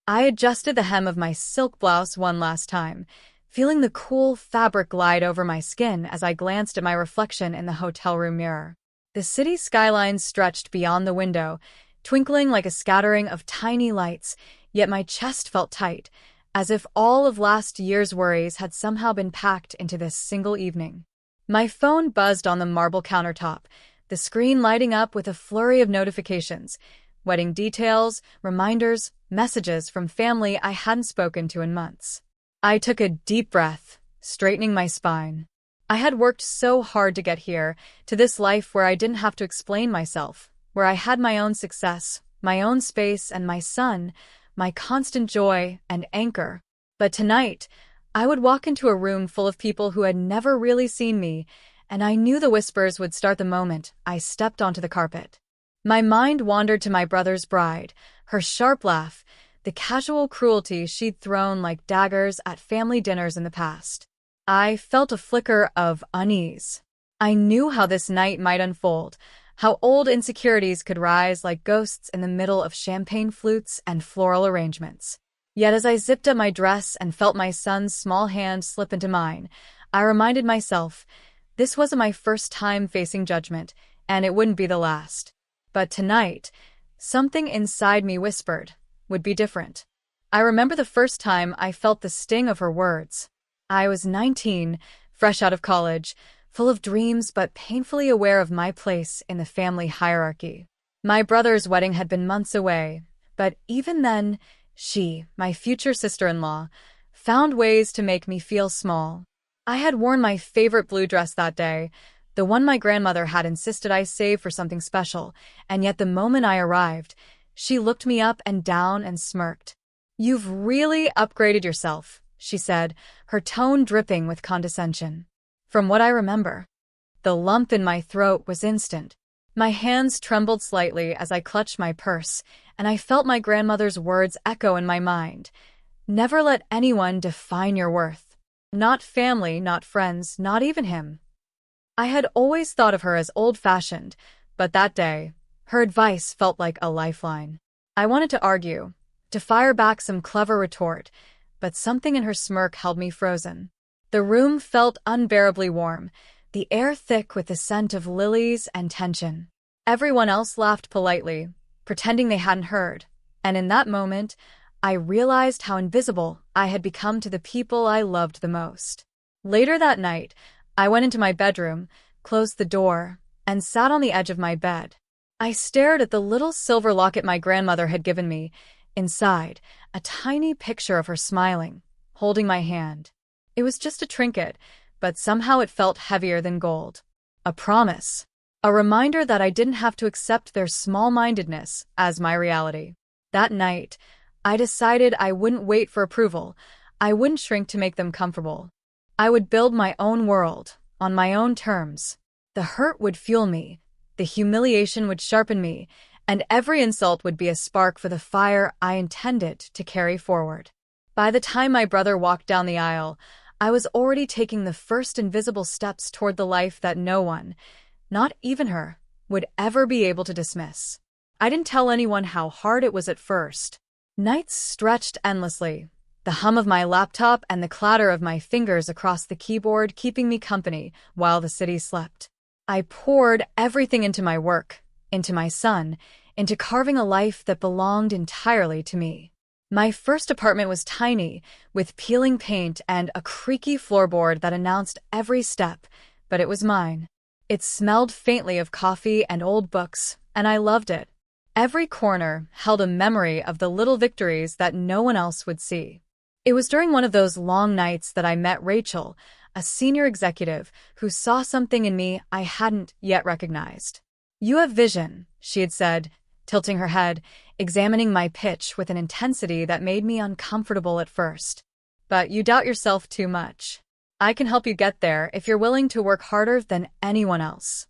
I adjusted the hem of my silk blouse one last time, feeling the cool fabric glide over my skin as I glanced at my reflection in the hotel room mirror. The city skyline stretched beyond the window, twinkling like a scattering of tiny lights, yet my chest felt tight, as if all of last year's worries had somehow been packed into this single evening. My phone buzzed on the marble countertop, the screen lighting up with a flurry of notifications, wedding details, reminders, messages from family I hadn't spoken to in months. I took a deep breath, straightening my spine. I had worked so hard to get here, to this life where I didn't have to explain myself, where I had my own success, my own space, and my son, my constant joy and anchor. But tonight, I would walk into a room full of people who had never really seen me, and I knew the whispers would start the moment I stepped onto the carpet. My mind wandered to my brother's bride, her sharp laugh, the casual cruelty she'd thrown like daggers at family dinners in the past. I felt a flicker of unease. I knew how this night might unfold, how old insecurities could rise like ghosts in the middle of champagne flutes and floral arrangements. Yet as I zipped up my dress and felt my son's small hand slip into mine, I reminded myself, this wasn't my first time facing judgment, and it wouldn't be the last. But tonight, something inside me whispered, would be different. I remember the first time I felt the sting of her words. I was 19, fresh out of college, full of dreams but painfully aware of my place in the family hierarchy. My brother's wedding had been months away, but even then, she, my future sister-in-law, found ways to make me feel small. I had worn my favorite blue dress that day, the one my grandmother had insisted I save for something special, and yet the moment I arrived, she looked me up and down and smirked. "You've really upgraded yourself," she said, her tone dripping with condescension. From what I remember, the lump in my throat was instant. My hands trembled slightly as I clutched my purse, and I felt my grandmother's words echo in my mind. Never let anyone define your worth. Not family, not friends, not even him. I had always thought of her as old-fashioned, but that day, her advice felt like a lifeline. I wanted to argue, to fire back some clever retort, but something in her smirk held me frozen. The room felt unbearably warm, the air thick with the scent of lilies and tension. Everyone else laughed politely, pretending they hadn't heard, and in that moment, I realized how invisible I had become to the people I loved the most. Later that night, I went into my bedroom, closed the door, and sat on the edge of my bed. I stared at the little silver locket my grandmother had given me. Inside, a tiny picture of her smiling, holding my hand. It was just a trinket, but somehow it felt heavier than gold. A promise. A reminder that I didn't have to accept their small-mindedness as my reality. That night, I decided I wouldn't wait for approval. I wouldn't shrink to make them comfortable. I would build my own world, on my own terms. The hurt would fuel me, the humiliation would sharpen me, and every insult would be a spark for the fire I intended to carry forward. By the time my brother walked down the aisle, I was already taking the first invisible steps toward the life that no one, not even her, would ever be able to dismiss. I didn't tell anyone how hard it was at first. Nights stretched endlessly, the hum of my laptop and the clatter of my fingers across the keyboard keeping me company while the city slept. I poured everything into my work, into my son, into carving a life that belonged entirely to me. My first apartment was tiny, with peeling paint and a creaky floorboard that announced every step, but it was mine. It smelled faintly of coffee and old books, and I loved it. Every corner held a memory of the little victories that no one else would see. It was during one of those long nights that I met Rachel, a senior executive who saw something in me I hadn't yet recognized. "You have vision," she had said, tilting her head, examining my pitch with an intensity that made me uncomfortable at first. "But you doubt yourself too much. I can help you get there if you're willing to work harder than anyone else."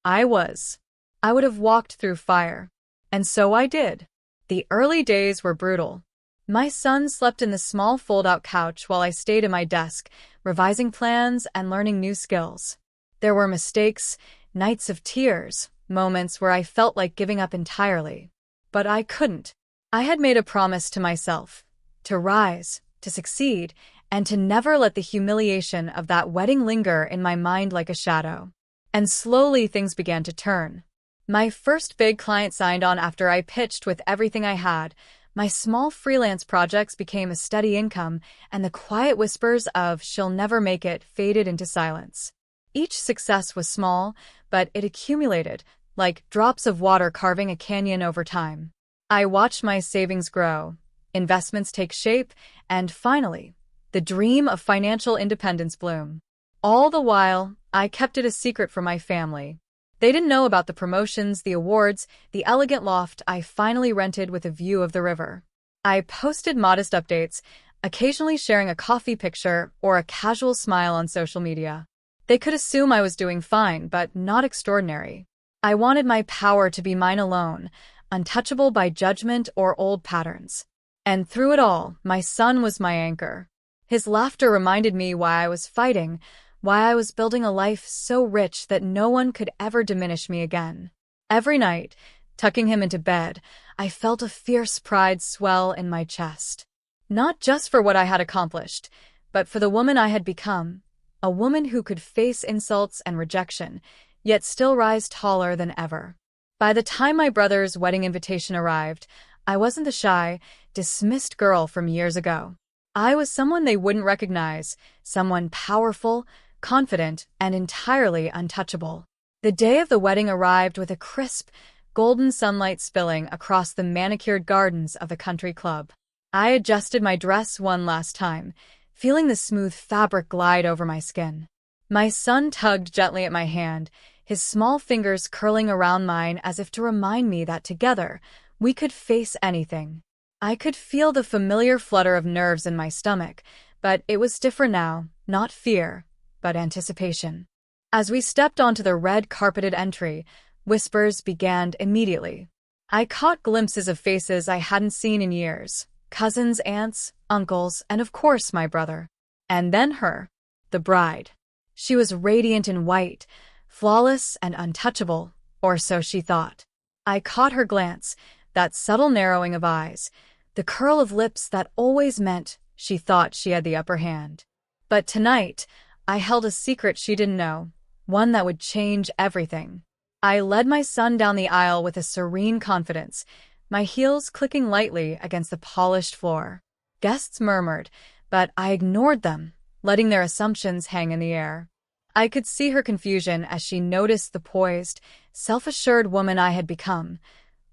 I would have walked through fire. And so I did. The early days were brutal. My son slept in the small fold-out couch while I stayed at my desk, revising plans and learning new skills. There were mistakes, nights of tears, moments where I felt like giving up entirely. But I couldn't. I had made a promise to myself to rise, to succeed, and to never let the humiliation of that wedding linger in my mind like a shadow. And slowly things began to turn. My first big client signed on after I pitched with everything I had. My small freelance projects became a steady income, and the quiet whispers of "she'll never make it" faded into silence. Each success was small, but it accumulated, like drops of water carving a canyon over time. I watched my savings grow, investments take shape, and finally, the dream of financial independence bloom. All the while, I kept it a secret from my family. They didn't know about the promotions, the awards, the elegant loft I finally rented with a view of the river. I posted modest updates, occasionally sharing a coffee picture or a casual smile on social media. They could assume I was doing fine, but not extraordinary. I wanted my power to be mine alone, untouchable by judgment or old patterns. And through it all, my son was my anchor. His laughter reminded me why I was fighting, why I was building a life so rich that no one could ever diminish me again. Every night, tucking him into bed, I felt a fierce pride swell in my chest. Not just for what I had accomplished, but for the woman I had become, a woman who could face insults and rejection, yet still rise taller than ever. By the time my brother's wedding invitation arrived, I wasn't the shy, dismissed girl from years ago. I was someone they wouldn't recognize, someone powerful, confident, and entirely untouchable. The day of the wedding arrived with a crisp, golden sunlight spilling across the manicured gardens of the country club. I adjusted my dress one last time, feeling the smooth fabric glide over my skin. My son tugged gently at my hand, his small fingers curling around mine as if to remind me that together, we could face anything. I could feel the familiar flutter of nerves in my stomach, but it was different now, not fear, but anticipation. As we stepped onto the red-carpeted entry, whispers began immediately. I caught glimpses of faces I hadn't seen in years, cousins, aunts, uncles, and of course my brother. And then her, the bride. She was radiant in white, flawless and untouchable, or so she thought. I caught her glance, that subtle narrowing of eyes, the curl of lips that always meant she thought she had the upper hand. But tonight, I held a secret she didn't know, one that would change everything. I led my son down the aisle with a serene confidence, my heels clicking lightly against the polished floor. Guests murmured, but I ignored them, letting their assumptions hang in the air. I could see her confusion as she noticed the poised, self-assured woman I had become,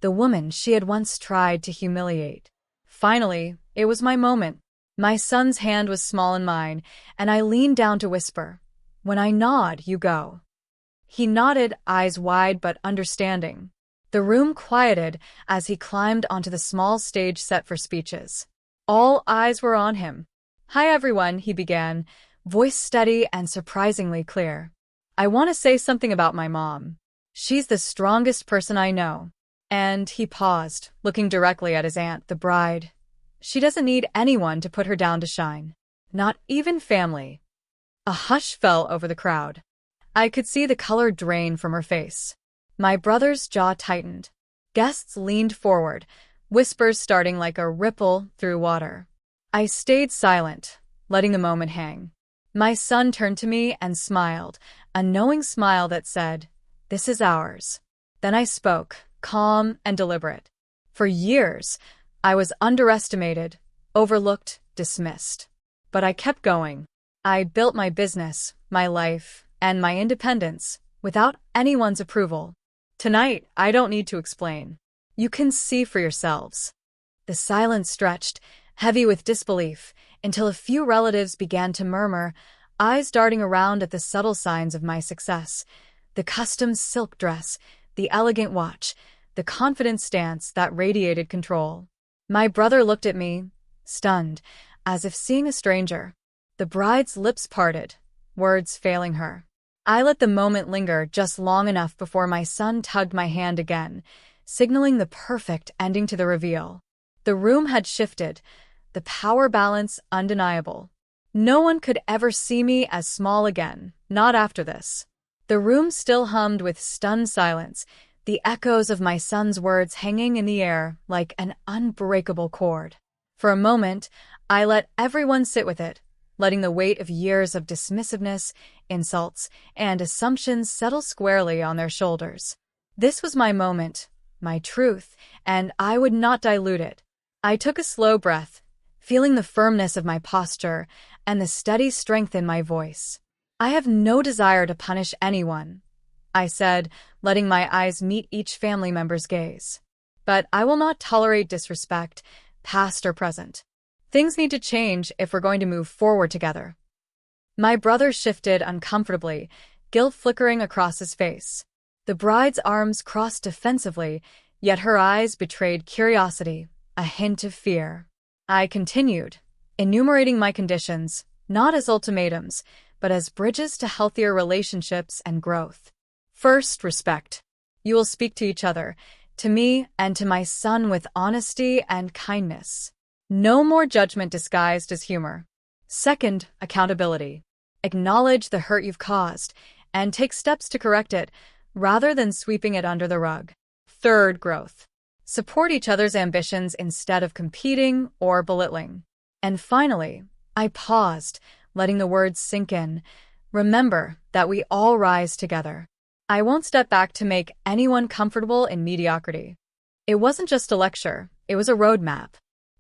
the woman she had once tried to humiliate. Finally, it was my moment. My son's hand was small in mine, and I leaned down to whisper, "When I nod, you go." He nodded, eyes wide but understanding. The room quieted as he climbed onto the small stage set for speeches. All eyes were on him. "Hi everyone," he began, voice steady and surprisingly clear. "I want to say something about my mom. She's the strongest person I know." And he paused, looking directly at his aunt, the bride. "She doesn't need anyone to put her down to shine. Not even family." A hush fell over the crowd. I could see the color drain from her face. My brother's jaw tightened. Guests leaned forward, whispers starting like a ripple through water. I stayed silent, letting the moment hang. My son turned to me and smiled, a knowing smile that said, "This is ours." Then I spoke, calm and deliberate. For years, I was underestimated, overlooked, dismissed. But I kept going. I built my business, my life, and my independence without anyone's approval. Tonight, I don't need to explain. You can see for yourselves. The silence stretched, heavy with disbelief, until a few relatives began to murmur, eyes darting around at the subtle signs of my success. The custom silk dress, the elegant watch, the confident stance that radiated control. My brother looked at me, stunned, as if seeing a stranger. The bride's lips parted, words failing her. I let the moment linger just long enough before my son tugged my hand again, signaling the perfect ending to the reveal. The room had shifted, the power balance undeniable. No one could ever see me as small again, not after this. The room still hummed with stunned silence, the echoes of my son's words hanging in the air like an unbreakable cord. For a moment, I let everyone sit with it, letting the weight of years of dismissiveness, insults, and assumptions settle squarely on their shoulders. This was my moment, my truth, and I would not dilute it. I took a slow breath, feeling the firmness of my posture and the steady strength in my voice. I have no desire to punish anyone, I said, letting my eyes meet each family member's gaze. But I will not tolerate disrespect, past or present. Things need to change if we're going to move forward together. My brother shifted uncomfortably, guilt flickering across his face. The bride's arms crossed defensively, yet her eyes betrayed curiosity, a hint of fear. I continued, enumerating my conditions, not as ultimatums, but as bridges to healthier relationships and growth. First, respect. You will speak to each other, to me and to my son with honesty and kindness. No more judgment disguised as humor. Second, accountability. Acknowledge the hurt you've caused and take steps to correct it, rather than sweeping it under the rug. Third, growth. Support each other's ambitions instead of competing or belittling. And finally, I paused, letting the words sink in. Remember that we all rise together. I won't step back to make anyone comfortable in mediocrity. It wasn't just a lecture, it was a roadmap.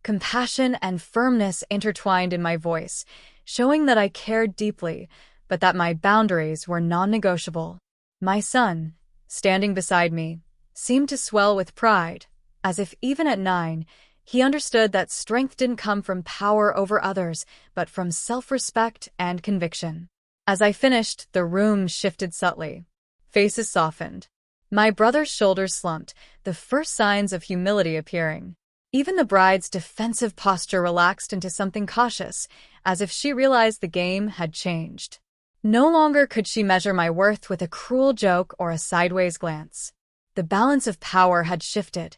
Compassion and firmness intertwined in my voice, showing that I cared deeply, but that my boundaries were non-negotiable. My son, standing beside me, seemed to swell with pride, as if even at 9, he understood that strength didn't come from power over others, but from self-respect and conviction. As I finished, the room shifted subtly. Faces softened. My brother's shoulders slumped, the first signs of humility appearing. Even the bride's defensive posture relaxed into something cautious, as if she realized the game had changed. No longer could she measure my worth with a cruel joke or a sideways glance. The balance of power had shifted,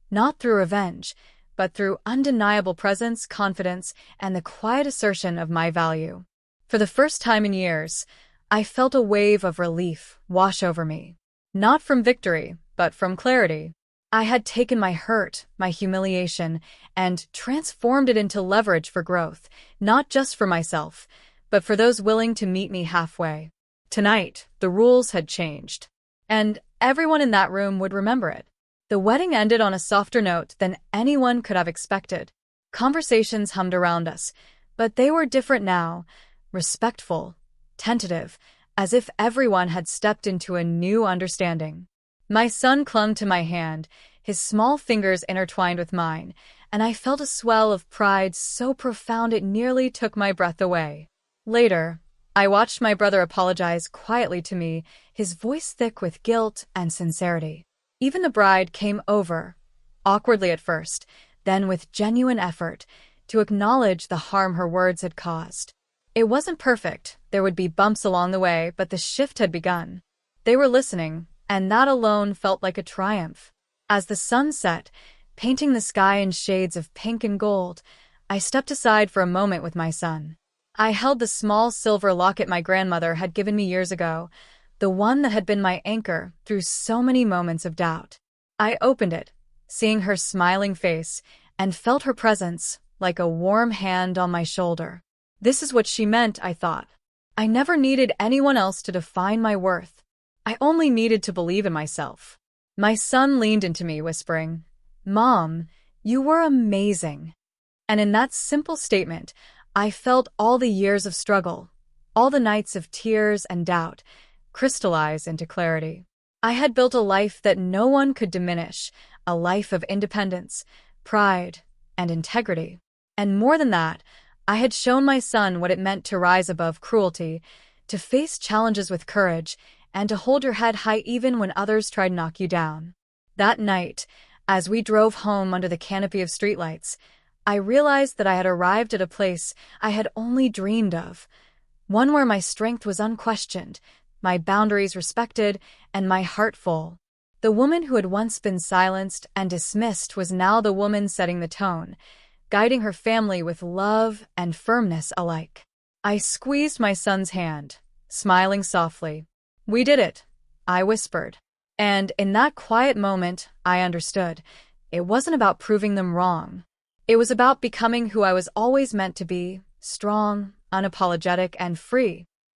not through revenge, but through undeniable presence, confidence, and the quiet assertion of my value. For the first time in years, I felt a wave of relief wash over me. Not from victory, but from clarity. I had taken my hurt, my humiliation, and transformed it into leverage for growth, not just for myself, but for those willing to meet me halfway. Tonight, the rules had changed. And everyone in that room would remember it. The wedding ended on a softer note than anyone could have expected. Conversations hummed around us, but they were different now, respectful, tentative, as if everyone had stepped into a new understanding. My son clung to my hand, his small fingers intertwined with mine, and I felt a swell of pride so profound it nearly took my breath away. Later, I watched my brother apologize quietly to me, his voice thick with guilt and sincerity. Even the bride came over, awkwardly at first, then with genuine effort, to acknowledge the harm her words had caused. It wasn't perfect, there would be bumps along the way, but the shift had begun. They were listening, and that alone felt like a triumph. As the sun set, painting the sky in shades of pink and gold, I stepped aside for a moment with my son. I held the small silver locket my grandmother had given me years ago, the one that had been my anchor through so many moments of doubt. I opened it, seeing her smiling face, and felt her presence like a warm hand on my shoulder. This is what she meant, I thought. I never needed anyone else to define my worth. I only needed to believe in myself. My son leaned into me, whispering, "Mom, you were amazing." And in that simple statement, I felt all the years of struggle, all the nights of tears and doubt, crystallize into clarity. I had built a life that no one could diminish, a life of independence, pride, and integrity. And more than that, I had shown my son what it meant to rise above cruelty, to face challenges with courage, and to hold your head high even when others tried to knock you down. That night, as we drove home under the canopy of streetlights, I realized that I had arrived at a place I had only dreamed of, one where my strength was unquestioned, my boundaries respected, and my heart full. The woman who had once been silenced and dismissed was now the woman setting the tone, guiding her family with love and firmness alike. I squeezed my son's hand, smiling softly. "We did it," I whispered. And in that quiet moment, I understood. It wasn't about proving them wrong. It was about becoming who I was always meant to be, strong, unapologetic, and free.